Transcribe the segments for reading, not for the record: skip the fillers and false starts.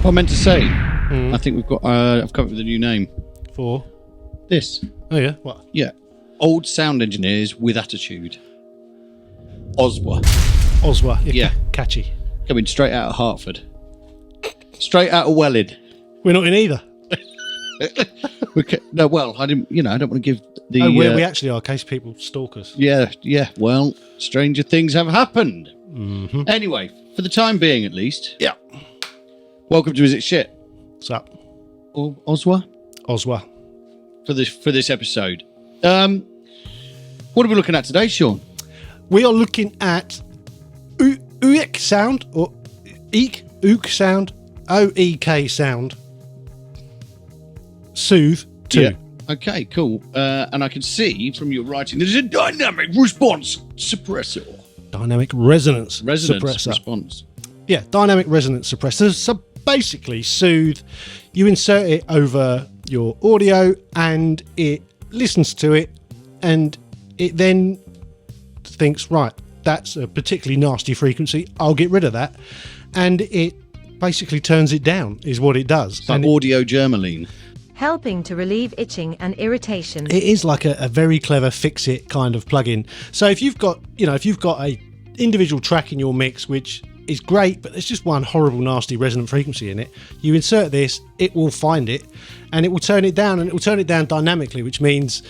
What I meant to say, I think we've got. I've come up with a new name For? this. Oh, yeah? What? Yeah, old sound engineers with attitude. OSWA, Oswa. Yeah. Catchy. coming straight out of Hartford, straight out of Welling. We're not in either. No, well, I didn't. I don't want to give the. We actually are, in case people stalk us. Yeah. Well, stranger things have happened. Mm-hmm. Anyway, for the time being, at least. Yeah. Welcome to Is It Shit? What's up? OSWA Oswa. for this episode. What are we looking at today, Sean? We are looking at OEKSOUND, or OEKSOUND, OEKSOUND Soothe 2. Yeah. Okay, cool. And I can see from your writing there's a dynamic response suppressor. Dynamic resonance Resonance suppressor. response. Yeah, dynamic resonance suppressor. So basically, Soothe, you insert it over your audio and it listens to it and it then thinks, right, that's a particularly nasty frequency, I'll get rid of that. And it basically turns it down, is what it does. It's like audio germaline. helping to relieve itching and irritation. It is like a very clever fix-it kind of plugin. So if you've got a individual track in your mix which is great, but there's just one horrible, nasty resonant frequency in it, you insert this, it will find it, and it will turn it down, and it will turn it down dynamically, which means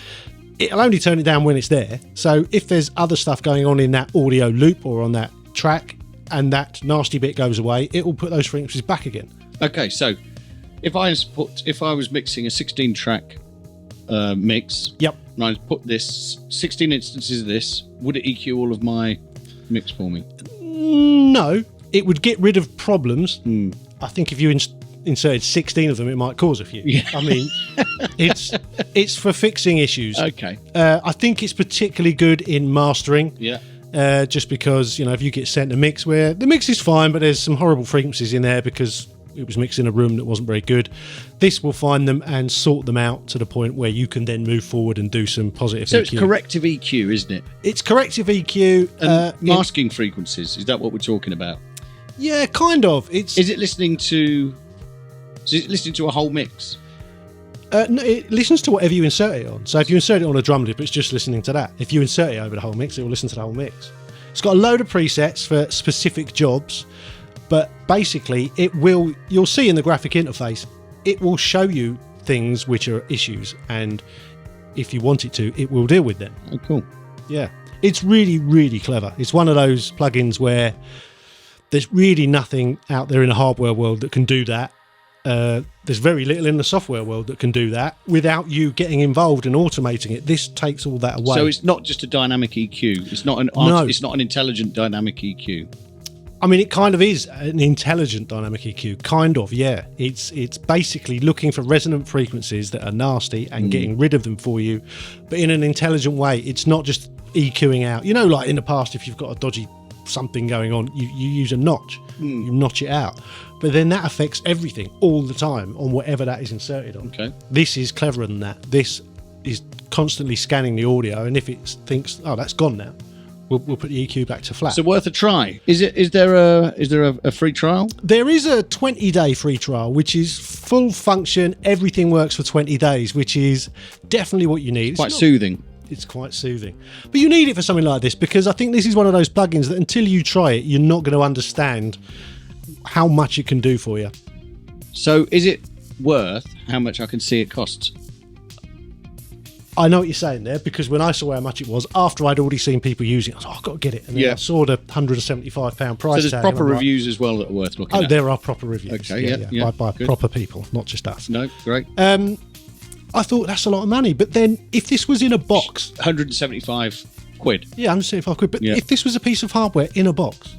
it'll only turn it down when it's there. So if there's other stuff going on in that audio loop or on that track, and that nasty bit goes away, it will put those frequencies back again. Okay, so if I was mixing a 16-track mix, Yep. and I put this 16 instances of this, would it EQ all of my mix for me? No, it would get rid of problems. I think if you inserted 16 of them, it might cause a few. Yeah. I mean, it's for fixing issues. Okay. I think it's particularly good in mastering. Yeah. Just because, if you get sent a mix where the mix is fine, but there's some horrible frequencies in there because it was mixed in a room that wasn't very good, this will find them and sort them out to the point where you can then move forward and do some positive So EQ. it's corrective EQ, isn't it? It's corrective EQ. And masking frequencies, is that what we're talking about? Yeah, kind of. Is it listening to a whole mix? No, it listens to whatever you insert it on. So if you insert it on a drum loop, it's just listening to that. If you insert it over the whole mix, it will listen to the whole mix. It's got a load of presets for specific jobs, but basically you'll see in the graphic interface, it will show you things which are issues, and if you want it to, it will deal with them. Oh, cool. Yeah. It's really, really clever. It's one of those plugins where there's really nothing out there in the hardware world that can do that. There's very little in the software world that can do that without you getting involved and automating it. This takes all that away. So it's not just a dynamic EQ. It's not It's not an intelligent dynamic EQ. I mean, it kind of is an intelligent dynamic EQ, kind of. Yeah, it's basically looking for resonant frequencies that are nasty and getting rid of them for you, but in an intelligent way. It's not just EQing out. Like in the past, if you've got a dodgy something going on, you use a notch, you notch it out, but then that affects everything all the time on whatever that is inserted on. Okay. This is cleverer than that. This is constantly scanning the audio, and if it thinks, oh, that's gone now, we'll put the EQ back to flat. So worth a try. Is there a free trial? There is a 20-day free trial, which is full function, everything works for 20 days, which is definitely what you need. Quite soothing. It's quite soothing. But you need it for something like this, because I think this is one of those plugins that until you try it, you're not going to understand how much it can do for you. So is it worth how much I can see it costs? I know what you're saying there, because when I saw how much it was, after I'd already seen people using it, I was like, I've got to get it. And then I saw the £175 price So there's tag, proper reviews as well that are worth looking at. Oh, there are proper reviews. Okay, yeah. By proper people, not just us. No, great. I thought that's a lot of money, but then if this was in a box, 175 quid. yeah, 175 quid. But if this was a piece of hardware in a box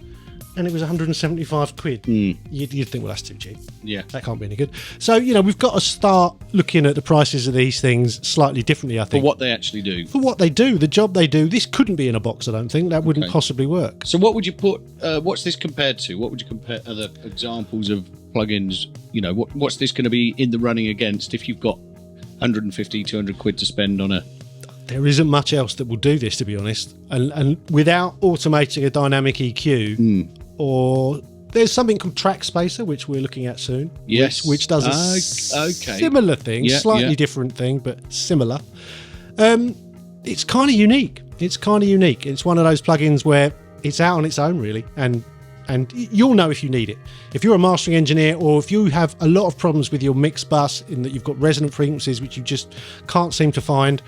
and it was 175 quid, you'd think, well, that's too cheap. Yeah. That can't be any good. So, we've got to start looking at the prices of these things slightly differently, I For think. what they actually do. For what they do, the job they do, this couldn't be in a box, I don't think. That wouldn't possibly work. So what would you put, what's this compared to? What would you compare other examples of plugins? What's this going to be in the running against if you've got 150, 200 quid to spend on a... There isn't much else that will do this, to be honest. And without automating a dynamic EQ or There's something called Track Spacer, which we're looking at soon. Yes. Which does a similar thing, slightly different thing, but similar. It's kind of unique. It's one of those plugins where it's out on its own, really, and you'll know if you need it. If you're a mastering engineer, or if you have a lot of problems with your mix bus in that you've got resonant frequencies which you just can't seem to find,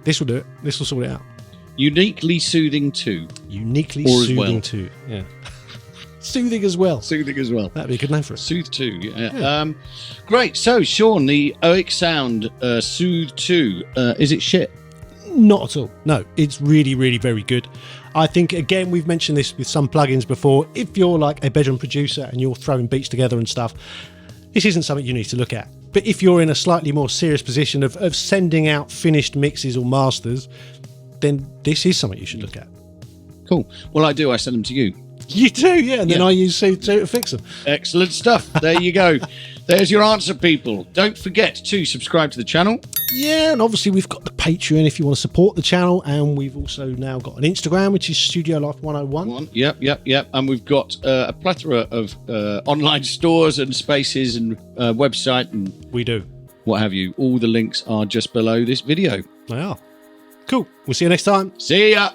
this will do it. This will sort it out. Uniquely soothing too. Uniquely or soothing too. Yeah. Soothing as well. Soothing as well. That'd be a good name for it. Soothe 2. Yeah. Great. So, Sean, the OEKSOUND Soothe 2, is it shit? Not at all. No, it's really, really very good. I think, again, we've mentioned this with some plugins before. If you're like a bedroom producer and you're throwing beats together and stuff, this isn't something you need to look at. But if you're in a slightly more serious position of sending out finished mixes or masters, then this is something you should look at. Cool. Well, I do. I send them to you. You do, yeah. And then I use Soothe 2 to fix them. Excellent stuff. There you go. There's your answer, people. Don't forget to subscribe to the channel. Yeah, and obviously we've got the Patreon if you want to support the channel, and we've also now got an Instagram, which is Studio Life 101. Yep. And we've got a plethora of online stores and spaces and website and we do. What have you. All the links are just below this video. They are. Cool. We'll see you next time. See ya.